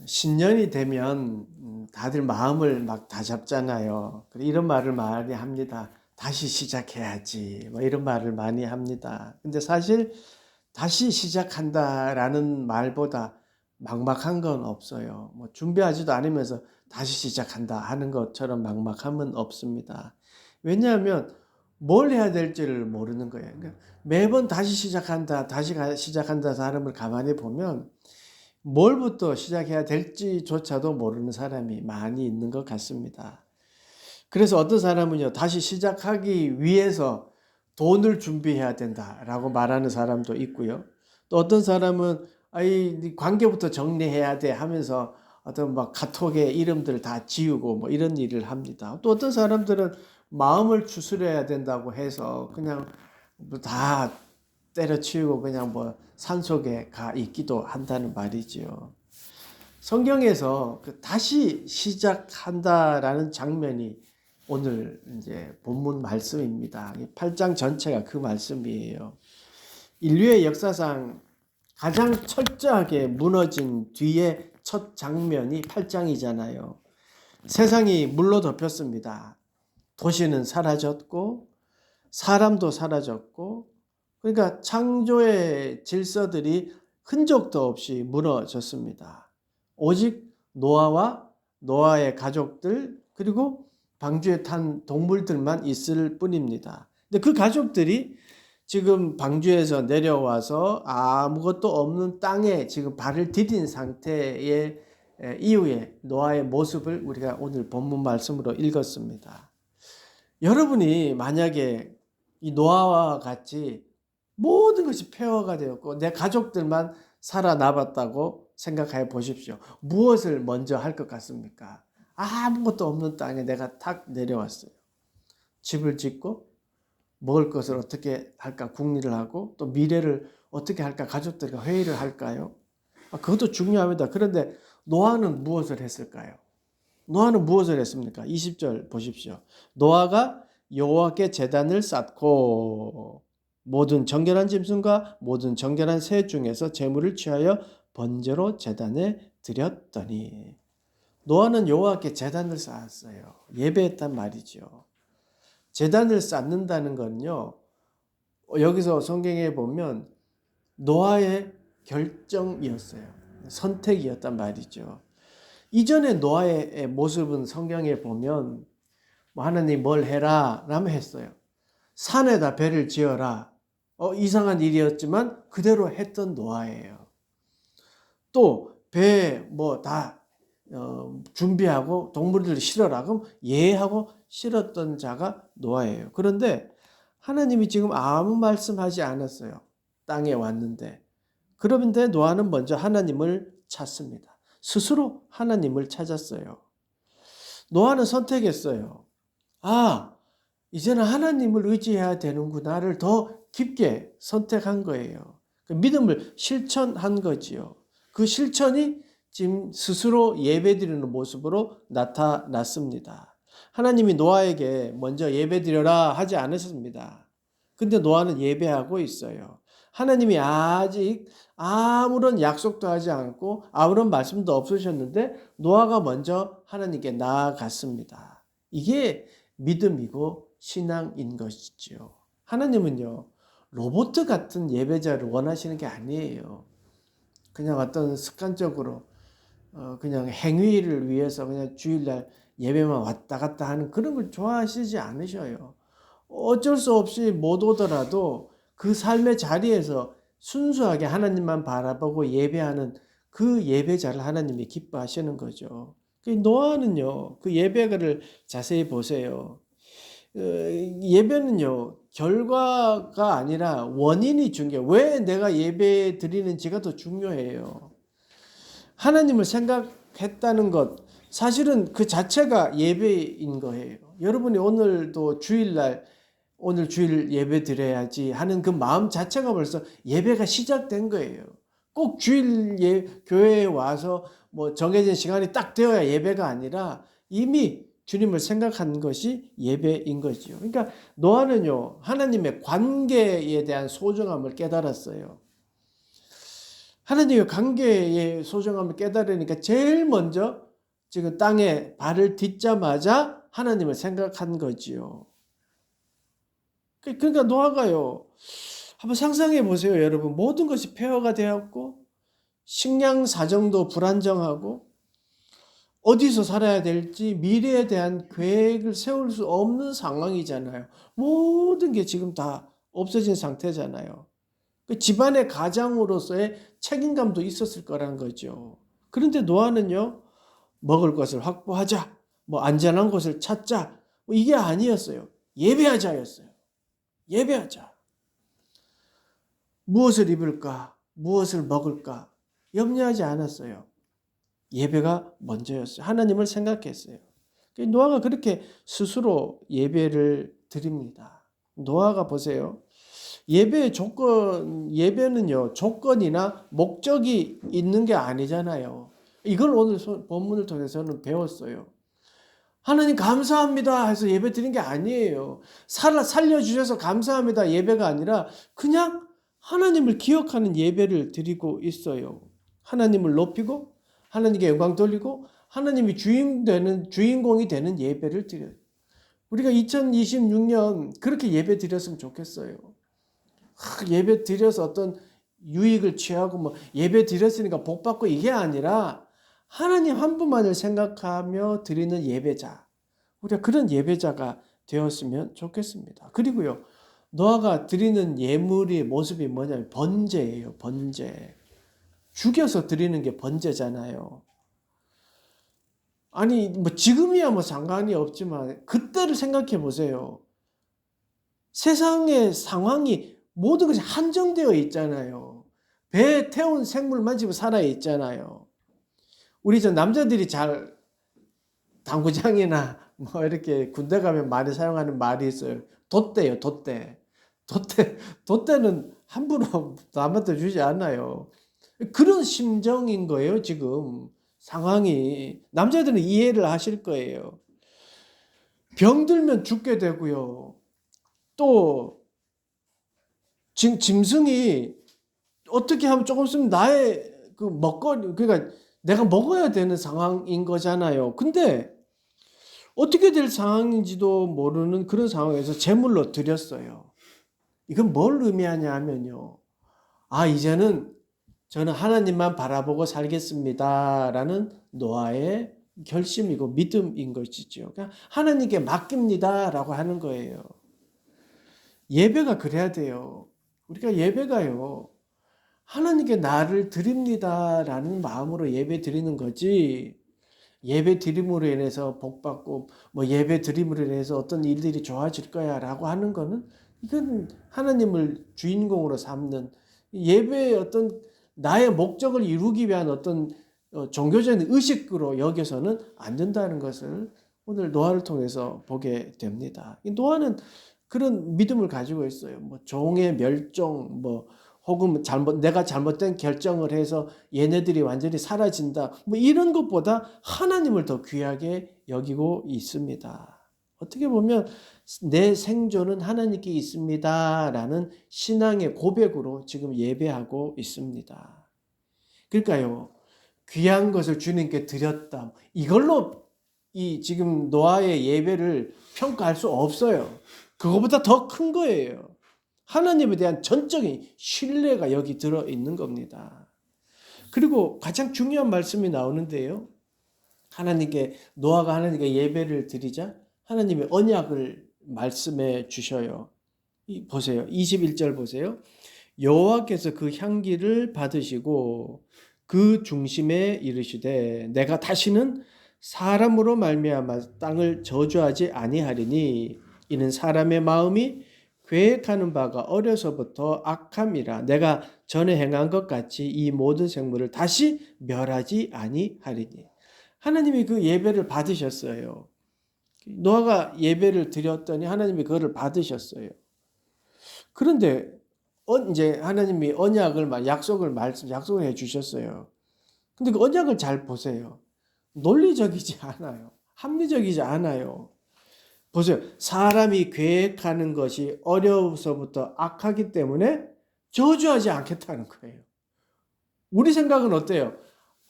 신년이 되면 다들 마음을 막 다잡잖아요. 이런 말을 많이 합니다. 다시 시작해야지. 뭐 이런 말을 많이 합니다. 근데 사실 다시 시작한다라는 말보다 막막한 건 없어요. 뭐 준비하지도 않으면서 다시 시작한다 하는 것처럼 막막함은 없습니다. 왜냐하면 뭘 해야 될지를 모르는 거예요. 그러니까 매번 다시 시작한다, 다시 시작한다 사람을 가만히 보면 뭘부터 시작해야 될지조차도 모르는 사람이 많이 있는 것 같습니다. 그래서 어떤 사람은요, 다시 시작하기 위해서 돈을 준비해야 된다라고 말하는 사람도 있고요. 또 어떤 사람은 이 관계부터 정리해야 돼 하면서 어떤 막 카톡의 이름들 다 지우고 뭐 이런 일을 합니다. 또 어떤 사람들은 마음을 추스려야 된다고 해서 그냥 뭐다 때려치우고 그냥 뭐 산속에 가 있기도 한다는 말이지요. 성경에서 다시 시작한다라는 장면이 오늘 이제 본문 말씀입니다. 8장 전체가 그 말씀이에요. 인류의 역사상 가장 철저하게 무너진 뒤에 첫 장면이 8장이잖아요. 세상이 물로 덮였습니다. 도시는 사라졌고 사람도 사라졌고, 그러니까 창조의 질서들이 흔적도 없이 무너졌습니다. 오직 노아와 노아의 가족들 그리고 방주에 탄 동물들만 있을 뿐입니다. 근데 그 가족들이 지금 방주에서 내려와서 아무것도 없는 땅에 지금 발을 디딘 상태의 이후에 노아의 모습을 우리가 오늘 본문 말씀으로 읽었습니다. 여러분이 만약에 이 노아와 같이 모든 것이 폐허가 되었고 내 가족들만 살아남았다고 생각해 보십시오. 무엇을 먼저 할 것 같습니까? 아무것도 없는 땅에 내가 탁 내려왔어요. 집을 짓고 먹을 것을 어떻게 할까 궁리를 하고 또 미래를 어떻게 할까 가족들과 회의를 할까요? 그것도 중요합니다. 그런데 노아는 무엇을 했을까요? 노아는 무엇을 했습니까? 20절 보십시오. 노아가 여호와께 제단을 쌓고 모든 정결한 짐승과 모든 정결한 새 중에서 제물을 취하여 번제로 제단에 드렸더니 노아는 여호와께 제단을 쌓았어요. 예배했단 말이죠. 제단을 쌓는다는 건요. 여기서 성경에 보면 노아의 결정이었어요. 선택이었단 말이죠. 이전에 노아의 모습은 성경에 보면 뭐 하나님 뭘 해라 라면 했어요. 산에다 배를 지어라. 이상한 일이었지만 그대로 했던 노아예요. 또 배 뭐 다 준비하고 동물들 실어라. 그럼 예하고 실었던 자가 노아예요. 그런데 하나님이 지금 아무 말씀하지 않았어요. 땅에 왔는데. 그런데 노아는 먼저 하나님을 찾습니다. 스스로 하나님을 찾았어요. 노아는 선택했어요. 이제는 하나님을 의지해야 되는구나를 더 깊게 선택한 거예요. 그 믿음을 실천한 거지요. 그 실천이 지금 스스로 예배드리는 모습으로 나타났습니다. 하나님이 노아에게 먼저 예배드려라 하지 않으셨습니다. 근데 노아는 예배하고 있어요. 하나님이 아직 아무런 약속도 하지 않고 아무런 말씀도 없으셨는데 노아가 먼저 하나님께 나아갔습니다. 이게 믿음이고 신앙인 것이지요. 하나님은요, 로봇 같은 예배자를 원하시는 게 아니에요. 그냥 어떤 습관적으로 그냥 행위를 위해서 그냥 주일날 예배만 왔다 갔다 하는 그런 걸 좋아하시지 않으셔요. 어쩔 수 없이 못 오더라도 그 삶의 자리에서 순수하게 하나님만 바라보고 예배하는 그 예배자를 하나님이 기뻐하시는 거죠. 노아는요, 그 예배를 자세히 보세요. 예배는요, 결과가 아니라 원인이 중요해요. 왜 내가 예배 드리는지가 더 중요해요. 하나님을 생각했다는 것, 사실은 그 자체가 예배인 거예요. 여러분이 오늘도 주일날, 오늘 주일 예배 드려야지 하는 그 마음 자체가 벌써 예배가 시작된 거예요. 꼭 주일 교회에 와서 뭐 정해진 시간이 딱 되어야 예배가 아니라 이미 주님을 생각한 것이 예배인 거지요. 그러니까 노아는요, 하나님의 관계에 대한 소중함을 깨달았어요. 하나님의 관계의 소중함을 깨달으니까 제일 먼저 지금 땅에 발을 딛자마자 하나님을 생각한 거지요. 그러니까 노아가요. 한번 상상해 보세요, 여러분. 모든 것이 폐허가 되었고 식량 사정도 불안정하고 어디서 살아야 될지 미래에 대한 계획을 세울 수 없는 상황이잖아요. 모든 게 지금 다 없어진 상태잖아요. 그 집안의 가장으로서의 책임감도 있었을 거란 거죠. 그런데 노아는요, 먹을 것을 확보하자, 뭐 안전한 곳을 찾자, 뭐 이게 아니었어요. 예배하자였어요. 예배하자. 무엇을 입을까? 무엇을 먹을까? 염려하지 않았어요. 예배가 먼저였어요. 하나님을 생각했어요. 노아가 그렇게 스스로 예배를 드립니다. 노아가 보세요. 예배는요, 조건이나 목적이 있는 게 아니잖아요. 이걸 오늘 본문을 통해서는 배웠어요. 하나님 감사합니다 해서 예배 드린 게 아니에요. 살려주셔서 감사합니다 예배가 아니라 그냥 하나님을 기억하는 예배를 드리고 있어요. 하나님을 높이고 하나님께 영광 돌리고 하나님이 주인공이 되는 예배를 드려요. 우리가 2026년 그렇게 예배 드렸으면 좋겠어요. 예배 드려서 어떤 유익을 취하고 뭐 예배 드렸으니까 복 받고 이게 아니라 하나님 한 분만을 생각하며 드리는 예배자. 우리가 그런 예배자가 되었으면 좋겠습니다. 그리고요. 노아가 드리는 예물의 모습이 뭐냐면 번제예요. 번제. 죽여서 드리는 게 번제잖아요. 아니 뭐 지금이야 뭐 상관이 없지만 그때를 생각해 보세요. 세상의 상황이 모든 것이 한정되어 있잖아요. 배에 태운 생물만 지금 살아 있잖아요. 우리 저 남자들이 잘 당구장이나 뭐 이렇게 군대 가면 많이 사용하는 말이 있어요. 돛대요, 돛대. 돛대는 함부로 남한테 주지 않아요. 그런 심정인 거예요, 지금. 상황이. 남자들은 이해를 하실 거예요. 병들면 죽게 되고요. 또 짐승이 어떻게 하면 조금 있으면 나의 그 먹거리, 그러니까 내가 먹어야 되는 상황인 거잖아요. 근데 어떻게 될 상황인지도 모르는 그런 상황에서 제물로 드렸어요. 이건 뭘 의미하냐 하면요. 이제는 저는 하나님만 바라보고 살겠습니다. 라는 노아의 결심이고 믿음인 것이죠. 그러니까 하나님께 맡깁니다. 라고 하는 거예요. 예배가 그래야 돼요. 우리가 예배가요. 하나님께 나를 드립니다. 라는 마음으로 예배 드리는 거지. 예배 드림으로 인해서 복 받고 뭐 예배 드림으로 인해서 어떤 일들이 좋아질 거야 라고 하는 거는 이건 하나님을 주인공으로 삼는 예배의 어떤 나의 목적을 이루기 위한 어떤 종교적인 의식으로 여겨서는 안 된다는 것을 오늘 노아를 통해서 보게 됩니다. 노아는 그런 믿음을 가지고 있어요. 뭐 종의 멸종, 뭐 혹은 내가 잘못된 결정을 해서 얘네들이 완전히 사라진다. 뭐 이런 것보다 하나님을 더 귀하게 여기고 있습니다. 어떻게 보면 내 생존은 하나님께 있습니다라는 신앙의 고백으로 지금 예배하고 있습니다. 그러니까요. 귀한 것을 주님께 드렸다. 이걸로 이 지금 노아의 예배를 평가할 수 없어요. 그거보다 더 큰 거예요. 하나님에 대한 전적인 신뢰가 여기 들어있는 겁니다. 그리고 가장 중요한 말씀이 나오는데요. 노아가 하나님께 예배를 드리자 하나님의 언약을 말씀해 주셔요. 보세요. 21절 보세요. 여호와께서 그 향기를 받으시고 그 중심에 이르시되 내가 다시는 사람으로 말미암아 땅을 저주하지 아니하리니 이는 사람의 마음이 계획하는 바가 어려서부터 악함이라 내가 전에 행한 것 같이 이 모든 생물을 다시 멸하지 아니하리니. 하나님이 그 예배를 받으셨어요. 노아가 예배를 드렸더니 하나님이 그거를 받으셨어요. 그런데 이제 하나님이 약속을 해 주셨어요. 근데 그 언약을 잘 보세요. 논리적이지 않아요. 합리적이지 않아요. 보세요. 사람이 계획하는 것이 어려서부터 악하기 때문에 저주하지 않겠다는 거예요. 우리 생각은 어때요?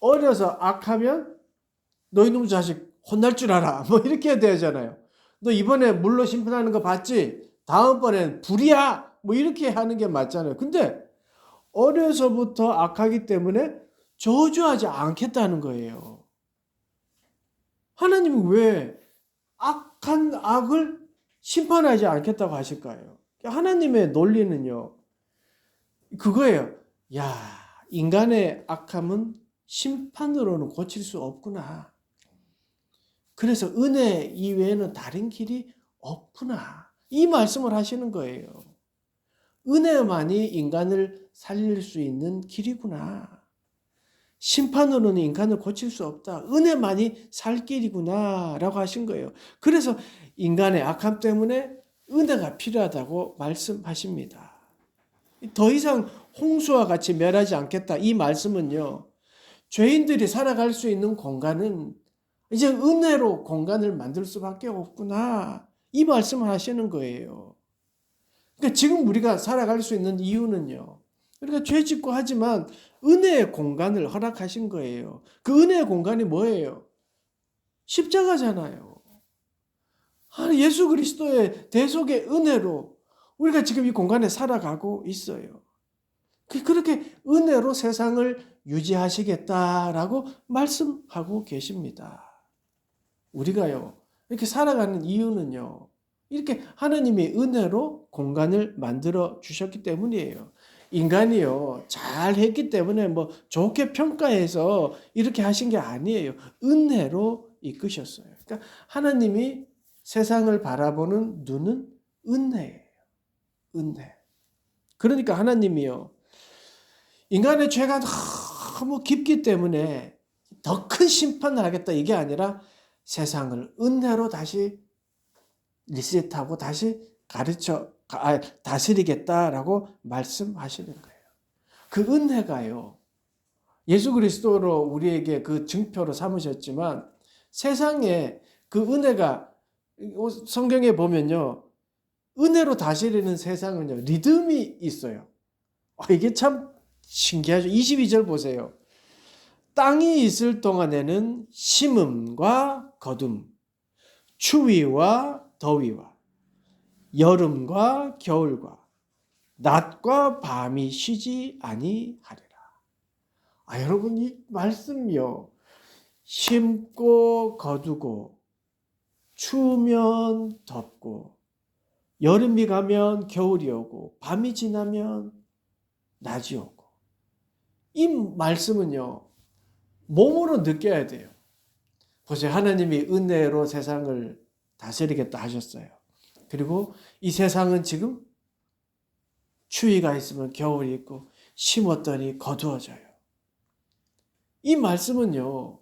어려서 악하면 너 이놈 자식 혼날 줄 알아. 뭐 이렇게 해야 되잖아요. 너 이번에 물로 심판하는 거 봤지? 다음번엔 불이야. 뭐 이렇게 하는 게 맞잖아요. 근데 어려서부터 악하기 때문에 저주하지 않겠다는 거예요. 하나님은 왜 악한 악을 심판하지 않겠다고 하실까요? 하나님의 논리는요, 그거예요. 야, 인간의 악함은 심판으로는 고칠 수 없구나. 그래서 은혜 이외에는 다른 길이 없구나. 이 말씀을 하시는 거예요. 은혜만이 인간을 살릴 수 있는 길이구나. 심판으로는 인간을 고칠 수 없다. 은혜만이 살 길이구나 라고 하신 거예요. 그래서 인간의 악함 때문에 은혜가 필요하다고 말씀하십니다. 더 이상 홍수와 같이 멸하지 않겠다. 이 말씀은요, 죄인들이 살아갈 수 있는 공간은 이제 은혜로 공간을 만들 수밖에 없구나. 이 말씀을 하시는 거예요. 그러니까 지금 우리가 살아갈 수 있는 이유는요, 우리가 죄 짓고 하지만 은혜의 공간을 허락하신 거예요. 그 은혜의 공간이 뭐예요? 십자가잖아요. 예수 그리스도의 대속의 은혜로 우리가 지금 이 공간에 살아가고 있어요. 그렇게 은혜로 세상을 유지하시겠다라고 말씀하고 계십니다. 우리가요, 이렇게 살아가는 이유는요, 이렇게 하나님의 은혜로 공간을 만들어 주셨기 때문이에요. 인간이요, 잘 했기 때문에 뭐 좋게 평가해서 이렇게 하신 게 아니에요. 은혜로 이끄셨어요. 그러니까 하나님이 세상을 바라보는 눈은 은혜예요. 은혜. 그러니까 하나님이요, 인간의 죄가 너무 깊기 때문에 더 큰 심판을 하겠다 이게 아니라 세상을 은혜로 다시 리셋하고 다시 다스리겠다라고 말씀하시는 거예요. 그 은혜가요, 예수 그리스도로 우리에게 그 증표로 삼으셨지만 세상에 그 은혜가 성경에 보면요, 은혜로 다스리는 세상은요, 리듬이 있어요. 이게 참 신기하죠. 22절 보세요. 땅이 있을 동안에는 심음과 거둠, 추위와 더위와 여름과 겨울과 낮과 밤이 쉬지 아니하리라. 여러분, 이 말씀이요, 심고 거두고 추우면 덥고 여름이 가면 겨울이 오고 밤이 지나면 낮이 오고, 이 말씀은요, 몸으로 느껴야 돼요. 보세요. 하나님이 은혜로 세상을 다스리겠다 하셨어요. 그리고 이 세상은 지금 추위가 있으면 겨울이 있고 심었더니 거두어져요. 이 말씀은요,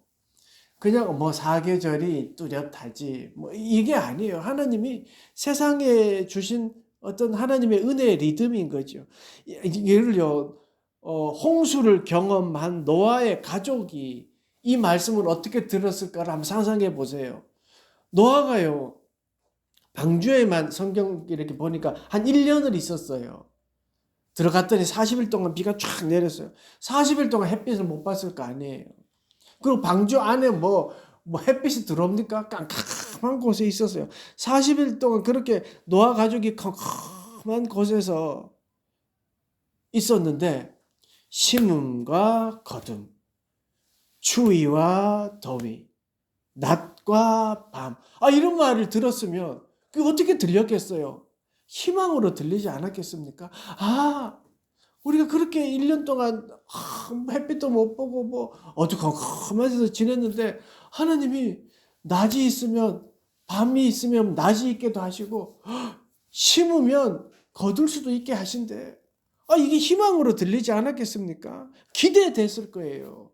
그냥 뭐 사계절이 뚜렷하지 뭐 이게 아니에요. 하나님이 세상에 주신 어떤 하나님의 은혜의 리듬인 거죠. 예를요, 홍수를 경험한 노아의 가족이 이 말씀을 어떻게 들었을까를 한번 상상해 보세요. 노아가요, 방주에만 성경 이렇게 보니까 한 1년을 있었어요. 들어갔더니 40일 동안 비가 쫙 내렸어요. 40일 동안 햇빛을 못 봤을 거 아니에요. 그리고 방주 안에 뭐 햇빛이 들어옵니까? 깜깜한 곳에 있었어요. 40일 동안 그렇게 노아 가족이 컴컴한 곳에서 있었는데 심음과 거둠, 추위와 더위, 낮과 밤, 이런 말을 들었으면 그게 어떻게 들렸겠어요? 희망으로 들리지 않았겠습니까? 우리가 그렇게 1년 동안 햇빛도 못 보고 뭐 어두컴컴한 데서 지냈는데 하나님이 낮이 있으면 밤이 있으면 낮이 있게도 하시고 심으면 거둘 수도 있게 하신대. 이게 희망으로 들리지 않았겠습니까? 기대됐을 거예요.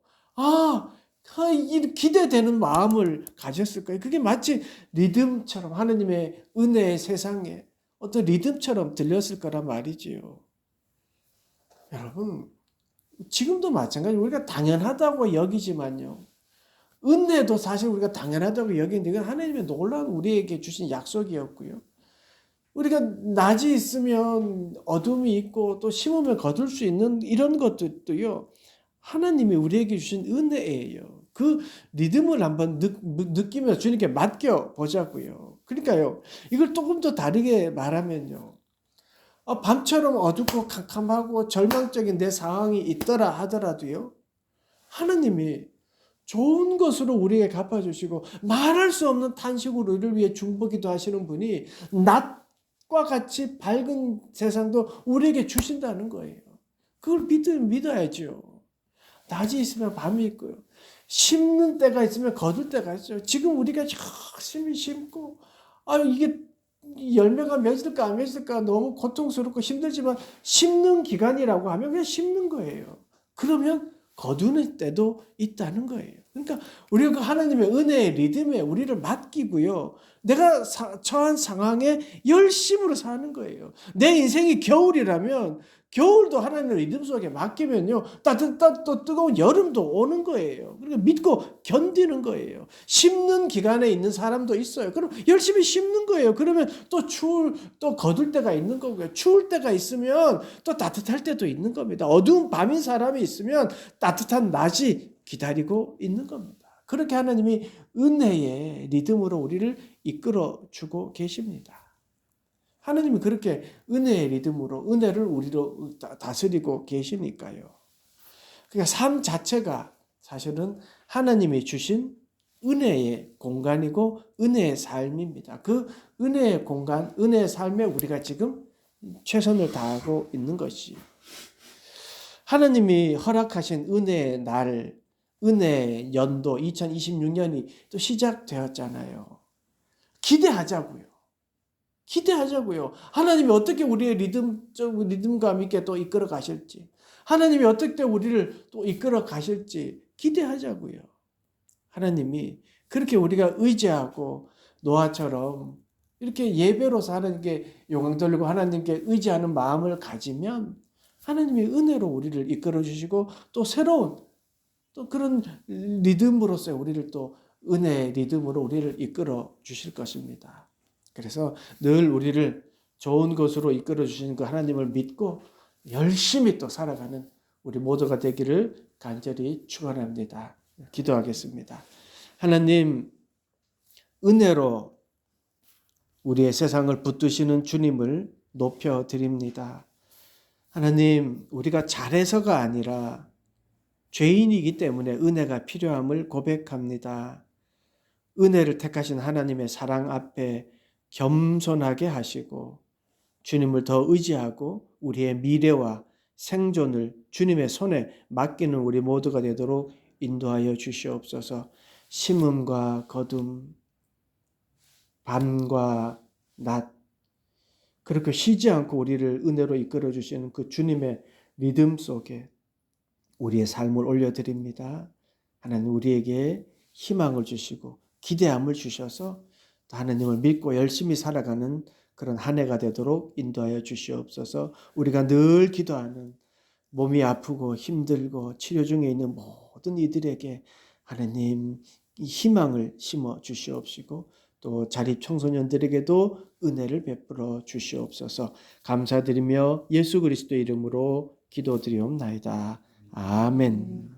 이 기대되는 마음을 가졌을 거예요. 그게 마치 리듬처럼 하나님의 은혜의 세상에 어떤 리듬처럼 들렸을 거란 말이지요. 여러분, 지금도 마찬가지로 우리가 당연하다고 여기지만요, 은혜도 사실 우리가 당연하다고 여기는데 이건 하나님의 놀라운 우리에게 주신 약속이었고요. 우리가 낮이 있으면 어둠이 있고 또 심으면 거둘 수 있는 이런 것들도요, 하나님이 우리에게 주신 은혜예요. 그 리듬을 한번 느끼며 주님께 맡겨 보자고요. 그러니까요. 이걸 조금 더 다르게 말하면요. 밤처럼 어둡고 캄캄하고 절망적인 내 상황이 있더라 하더라도요. 하나님이 좋은 것으로 우리에게 갚아주시고 말할 수 없는 탄식으로 우리를 위해 중보기도 하시는 분이 낮과 같이 밝은 세상도 우리에게 주신다는 거예요. 그걸 믿어야죠. 낮이 있으면 밤이 있고요. 심는 때가 있으면 거둘 때가 있어요. 지금 우리가 열심히 심고 이게 열매가 맺을까 안 맺을까 너무 고통스럽고 힘들지만 심는 기간이라고 하면 그냥 심는 거예요. 그러면 거두는 때도 있다는 거예요. 그러니까 우리가 그 하나님의 은혜의 리듬에 우리를 맡기고요. 내가 처한 상황에 열심으로 사는 거예요. 내 인생이 겨울이라면 겨울도 하나님의 리듬 속에 맡기면요. 따뜻한 뜨거운 여름도 오는 거예요. 그러니까 믿고 견디는 거예요. 심는 기간에 있는 사람도 있어요. 그럼 열심히 심는 거예요. 그러면 또 거둘 때가 있는 거고요. 추울 때가 있으면 또 따뜻할 때도 있는 겁니다. 어두운 밤인 사람이 있으면 따뜻한 낮이 기다리고 있는 겁니다. 그렇게 하나님이 은혜의 리듬으로 우리를 이끌어 주고 계십니다. 하나님이 그렇게 은혜의 리듬으로 은혜를 우리로 다스리고 계시니까요. 그러니까 삶 자체가 사실은 하나님이 주신 은혜의 공간이고 은혜의 삶입니다. 그 은혜의 공간, 은혜의 삶에 우리가 지금 최선을 다하고 있는 것이 하나님이 허락하신 은혜의 날, 은혜의 연도 2026년이 또 시작되었잖아요. 기대하자고요. 하나님이 어떻게 우리의 리듬감 있게 또 이끌어 가실지, 하나님이 어떻게 우리를 또 이끌어 가실지 기대하자고요. 하나님이 그렇게 우리가 의지하고 노아처럼 이렇게 예배로서 하나님께 영광 돌리고 하나님께 의지하는 마음을 가지면 하나님이 은혜로 우리를 이끌어 주시고 또 새로운 또 그런 리듬으로서 우리를 또 은혜의 리듬으로 우리를 이끌어 주실 것입니다. 그래서 늘 우리를 좋은 것으로 이끌어 주시는 그 하나님을 믿고 열심히 또 살아가는 우리 모두가 되기를 간절히 축원합니다. 기도하겠습니다. 하나님, 은혜로 우리의 세상을 붙드시는 주님을 높여드립니다. 하나님, 우리가 잘해서가 아니라 죄인이기 때문에 은혜가 필요함을 고백합니다. 은혜를 택하신 하나님의 사랑 앞에 겸손하게 하시고 주님을 더 의지하고 우리의 미래와 생존을 주님의 손에 맡기는 우리 모두가 되도록 인도하여 주시옵소서. 심음과 거둠, 밤과 낮, 그렇게 쉬지 않고 우리를 은혜로 이끌어 주시는 그 주님의 리듬 속에 우리의 삶을 올려드립니다. 하나님 우리에게 희망을 주시고 기대함을 주셔서 하나님을 믿고 열심히 살아가는 그런 한 해가 되도록 인도하여 주시옵소서. 우리가 늘 기도하는 몸이 아프고 힘들고 치료 중에 있는 모든 이들에게 하나님 희망을 심어 주시옵시고 또 자립 청소년들에게도 은혜를 베풀어 주시옵소서. 감사드리며 예수 그리스도 이름으로 기도드리옵나이다. 아멘.